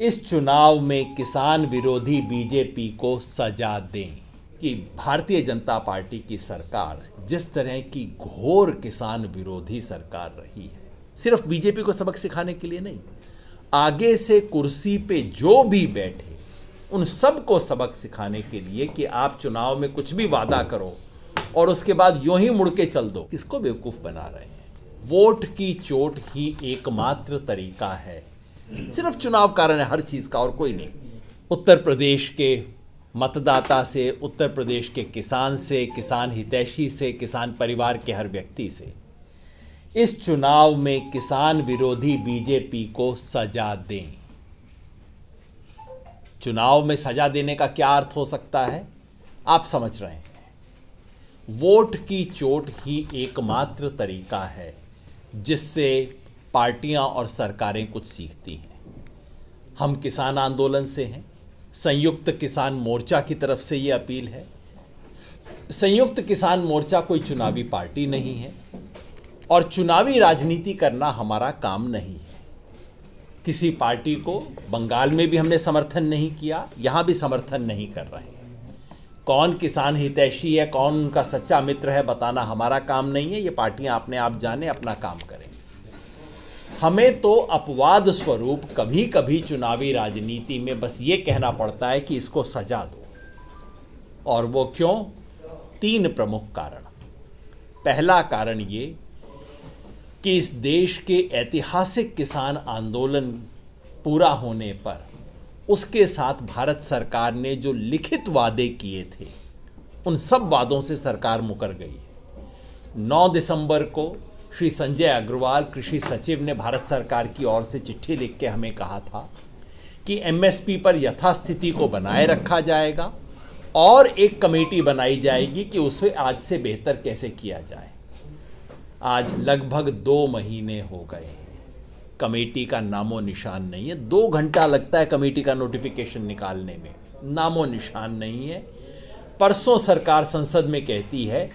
इस चुनाव में किसान विरोधी बीजेपी को सजा दें कि भारतीय जनता पार्टी की सरकार जिस तरह की घोर किसान विरोधी सरकार रही है, सिर्फ बीजेपी को सबक सिखाने के लिए नहीं, आगे से कुर्सी पे जो भी बैठे उन सबको सबक सिखाने के लिए कि आप चुनाव में कुछ भी वादा करो और उसके बाद यूं ही मुड़ के चल दो। किसको बेवकूफ़ बना रहे हैं? वोट की चोट ही एकमात्र तरीका है, सिर्फ चुनाव कारण है हर चीज़ का और कोई नहीं। उत्तर प्रदेश के मतदाता से, उत्तर प्रदेश के किसान से, किसान हितैषी से, किसान परिवार के हर व्यक्ति से इस चुनाव में किसान विरोधी बीजेपी को सजा दें। चुनाव में सजा देने का क्या अर्थ हो सकता है, आप समझ रहे हैं। वोट की चोट ही एकमात्र तरीका है जिससे पार्टियां और सरकारें कुछ सीखती हैं। हम किसान आंदोलन से हैं, संयुक्त किसान मोर्चा की तरफ से ये अपील है। संयुक्त किसान मोर्चा कोई चुनावी पार्टी नहीं है और चुनावी राजनीति करना हमारा काम नहीं है। किसी पार्टी को बंगाल में भी हमने समर्थन नहीं किया, यहां भी समर्थन नहीं कर रहे हैं। कौन किसान हितैषी है, कौन उनका सच्चा मित्र है, बताना हमारा काम नहीं है। ये पार्टियां अपने आप जाने, अपना काम करें। हमें तो अपवाद स्वरूप कभी कभी चुनावी राजनीति में बस ये कहना पड़ता है कि इसको सजा दो। और वो क्यों? 3 प्रमुख कारण। पहला कारण ये कि इस देश के ऐतिहासिक किसान आंदोलन पूरा होने पर उसके साथ भारत सरकार ने जो लिखित वादे किए थे, उन सब वादों से सरकार मुकर गई है। 9 दिसंबर को श्री संजय अग्रवाल कृषि सचिव ने भारत सरकार की ओर से चिट्ठी लिख के हमें कहा था कि एमएसपी पर यथास्थिति को बनाए रखा जाएगा और एक कमेटी बनाई जाएगी कि उसे आज से बेहतर कैसे किया जाए। आज लगभग 2 महीने हो गए हैं, कमेटी का नामो निशान नहीं है। 2 घंटा लगता है कमेटी का नोटिफिकेशन निकालने में, नामो निशान नहीं है। परसों सरकार संसद में कहती है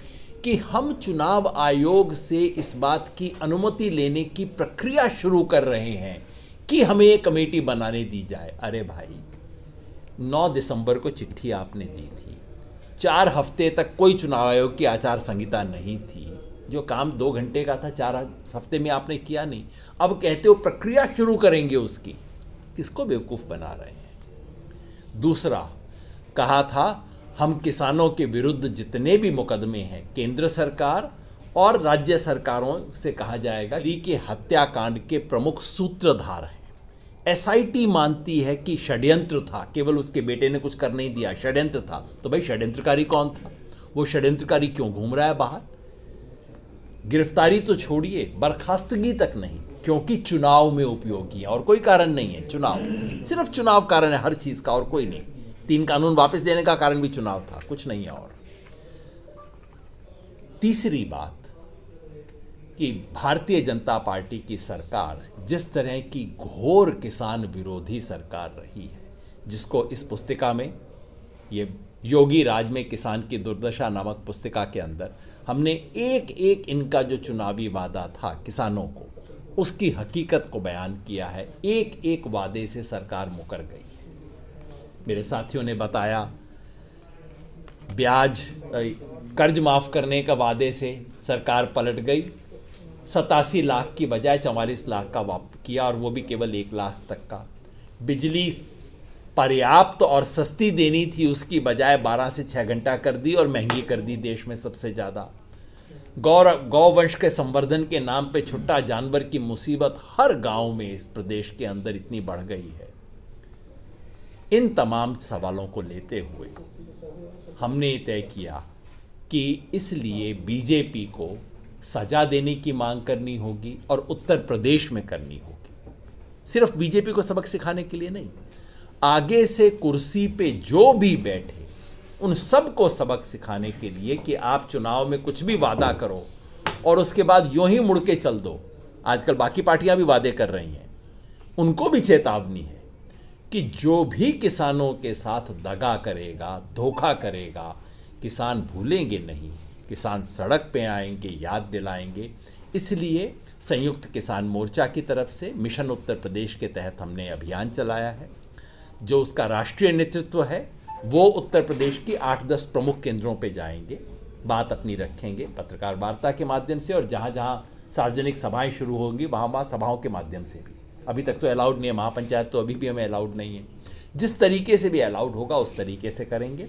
कि हम चुनाव आयोग से इस बात की अनुमति लेने की प्रक्रिया शुरू कर रहे हैं कि हमें एक कमेटी बनाने दी जाए। अरे भाई, 9 दिसंबर को चिट्ठी आपने दी थी, 4 हफ्ते तक कोई चुनाव आयोग की आचार संहिता नहीं थी। जो काम 2 घंटे का था 4 हफ्ते में आपने किया नहीं। अब कहते हो प्रक्रिया शुरू करेंगे उसकी। किसको बेवकूफ़ बना रहे हैं? दूसरा, कहा था हम किसानों के विरुद्ध जितने भी मुकदमे हैं केंद्र सरकार और राज्य सरकारों से कहा जाएगा कि हत्याकांड के प्रमुख सूत्रधार हैं। एसआईटी मानती है कि षड्यंत्र था, केवल उसके बेटे ने कुछ कर नहीं दिया, षड्यंत्र था। तो भाई षड्यंत्रकारी कौन था? वो षड्यंत्रकारी क्यों घूम रहा है बाहर? गिरफ्तारी तो छोड़िए, बर्खास्तगी तक नहीं, क्योंकि चुनाव में उपयोगी है और कोई कारण नहीं है। चुनाव, सिर्फ चुनाव कारण है हर चीज का और कोई नहीं। 3 कानून वापस देने का कारण भी चुनाव था, कुछ नहीं है। और तीसरी बात कि भारतीय जनता पार्टी की सरकार जिस तरह की घोर किसान विरोधी सरकार रही है, जिसको इस पुस्तिका में, ये योगी राज में किसान की दुर्दशा नामक पुस्तिका के अंदर हमने एक एक इनका जो चुनावी वादा था किसानों को, उसकी हकीकत को बयान किया है। एक एक वादे से सरकार मुकर गई है। मेरे साथियों ने बताया, ब्याज कर्ज माफ करने का वादे से सरकार पलट गई। 87 लाख की बजाय 44 लाख का किया और वो भी केवल 1 लाख तक का। बिजली पर्याप्त और सस्ती देनी थी, उसकी बजाय 12 से 6 घंटा कर दी और महंगी कर दी देश में सबसे ज़्यादा। गौवंश के संवर्धन के नाम पे छुट्टा जानवर की मुसीबत हर गांव में इस प्रदेश के अंदर इतनी बढ़ गई है। इन तमाम सवालों को लेते हुए हमने तय किया कि इसलिए बीजेपी को सजा देने की मांग करनी होगी और उत्तर प्रदेश में करनी होगी। सिर्फ बीजेपी को सबक सिखाने के लिए नहीं, आगे से कुर्सी पे जो भी बैठे उन सबको सबक सिखाने के लिए कि आप चुनाव में कुछ भी वादा करो और उसके बाद यूं ही मुड़ के चल दो। आजकल बाकी पार्टियां भी वादे कर रही हैं, उनको भी चेतावनी है कि जो भी किसानों के साथ दगा करेगा, धोखा करेगा, किसान भूलेंगे नहीं, किसान सड़क पे आएंगे, याद दिलाएंगे। इसलिए संयुक्त किसान मोर्चा की तरफ से मिशन उत्तर प्रदेश के तहत हमने अभियान चलाया है। जो उसका राष्ट्रीय नेतृत्व है वो उत्तर प्रदेश की 8-10 प्रमुख केंद्रों पे जाएंगे, बात अपनी रखेंगे पत्रकार वार्ता के माध्यम से, और जहाँ जहाँ सार्वजनिक सभाएं शुरू होंगी वहाँ सभाओं के माध्यम से भी। अभी तक तो अलाउड नहीं है, महापंचायत तो अभी भी हमें अलाउड नहीं है। जिस तरीके से भी अलाउड होगा उस तरीके से करेंगे।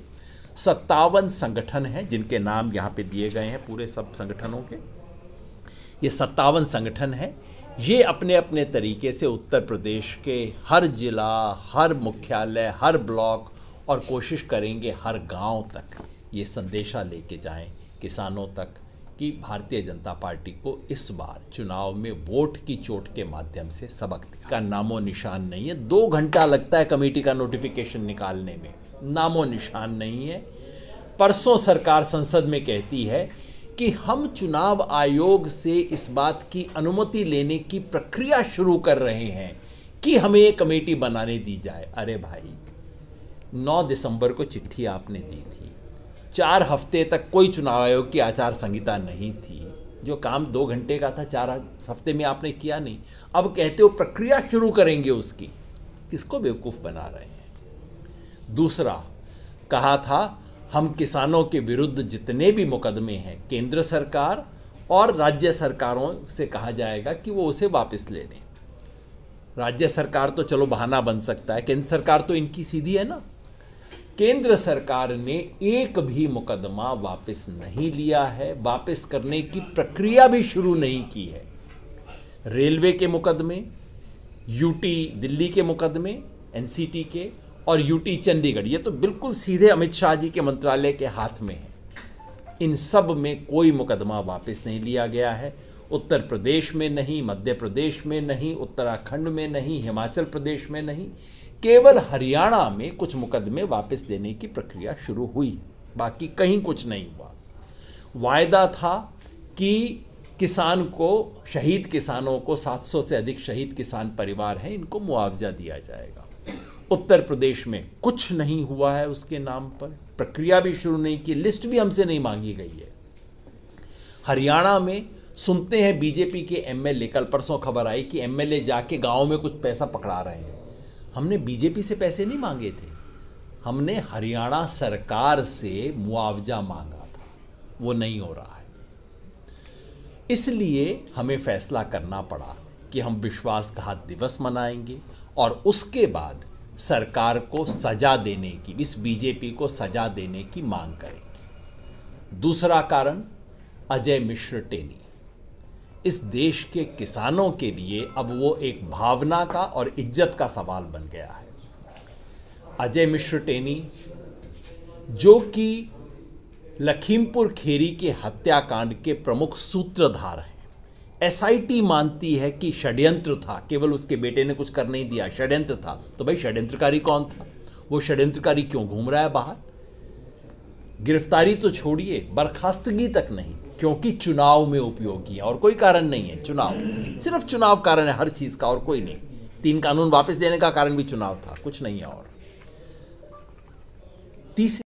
57 संगठन हैं जिनके नाम यहाँ पे दिए गए हैं, पूरे सब संगठनों के। ये 57 संगठन हैं, ये अपने अपने तरीके से उत्तर प्रदेश के हर जिला, हर मुख्यालय, हर ब्लॉक और कोशिश करेंगे हर गांव तक ये संदेशा लेके जाएं किसानों तक कि भारतीय जनता पार्टी को इस बार चुनाव में वोट की चोट के माध्यम से सबक का नामो निशान नहीं है। 2 घंटा लगता है कमेटी का नोटिफिकेशन निकालने में, नामो निशान नहीं है। परसों सरकार संसद में कहती है कि हम चुनाव आयोग से इस बात की अनुमति लेने की प्रक्रिया शुरू कर रहे हैं कि हमें एक कमेटी बनाने दी जाए। अरे भाई, 9 दिसंबर को चिट्ठी आपने दी थी, 4 हफ्ते तक कोई चुनाव आयोग की आचार संहिता नहीं थी। जो काम 2 घंटे का था 4 हफ्ते में आपने किया नहीं। अब कहते हो प्रक्रिया शुरू करेंगे उसकी, किसको बेवकूफ़ बना रहे हैं। दूसरा, कहा था हम किसानों के विरुद्ध जितने भी मुकदमे हैं केंद्र सरकार और राज्य सरकारों से कहा जाएगा कि वो उसे वापस ले लें। राज्य सरकार तो चलो बहाना बन सकता है, केंद्र सरकार तो इनकी सीधी है ना। केंद्र सरकार ने एक भी मुकदमा वापस नहीं लिया है, वापस करने की प्रक्रिया भी शुरू नहीं की है। रेलवे के मुकदमे, यूटी दिल्ली के मुकदमे, एनसीटी के, और यूटी चंडीगढ़, ये तो बिल्कुल सीधे अमित शाह जी के मंत्रालय के हाथ में है। इन सब में कोई मुकदमा वापस नहीं लिया गया है। उत्तर प्रदेश में नहीं, मध्य प्रदेश में नहीं, उत्तराखंड में नहीं, हिमाचल प्रदेश में नहीं, केवल हरियाणा में कुछ मुकदमे वापस देने की प्रक्रिया शुरू हुई, बाकी कहीं कुछ नहीं हुआ। वायदा था कि किसान को, शहीद किसानों को, 700 से अधिक शहीद किसान परिवार हैं, इनको मुआवजा दिया जाएगा। उत्तर प्रदेश में कुछ नहीं हुआ है उसके नाम पर, प्रक्रिया भी शुरू नहीं की, लिस्ट भी हमसे नहीं मांगी गई है। हरियाणा में सुनते हैं बीजेपी के एमएलए, कल परसों खबर आई कि एमएलए जाके गांव में कुछ पैसा पकड़ा रहे हैं। हमने बीजेपी से पैसे नहीं मांगे थे, हमने हरियाणा सरकार से मुआवजा मांगा था, वो नहीं हो रहा है। इसलिए हमें फैसला करना पड़ा कि हम विश्वासघात दिवस मनाएंगे और उसके बाद सरकार को सजा देने की, इस बीजेपी को सजा देने की मांग करेंगे। दूसरा कारण, अजय मिश्र टेनी। इस देश के किसानों के लिए अब वो एक भावना का और इज्जत का सवाल बन गया है। अजय मिश्र टेनी, जो कि लखीमपुर खेरी के हत्याकांड के प्रमुख सूत्रधार हैं, एसआईटी मानती है कि षड्यंत्र था, केवल उसके बेटे ने कुछ कर नहीं दिया, षड्यंत्र था। तो भाई षड्यंत्रकारी कौन था? वो षड्यंत्रकारी क्यों घूम रहा है बाहर? गिरफ्तारी तो छोड़िए, बर्खास्तगी तक नहीं, क्योंकि चुनाव में उपयोगी है और कोई कारण नहीं है। चुनाव, सिर्फ चुनाव कारण है हर चीज का और कोई नहीं। 3 कानून वापस देने का कारण भी चुनाव था, कुछ नहीं है। और तीसरी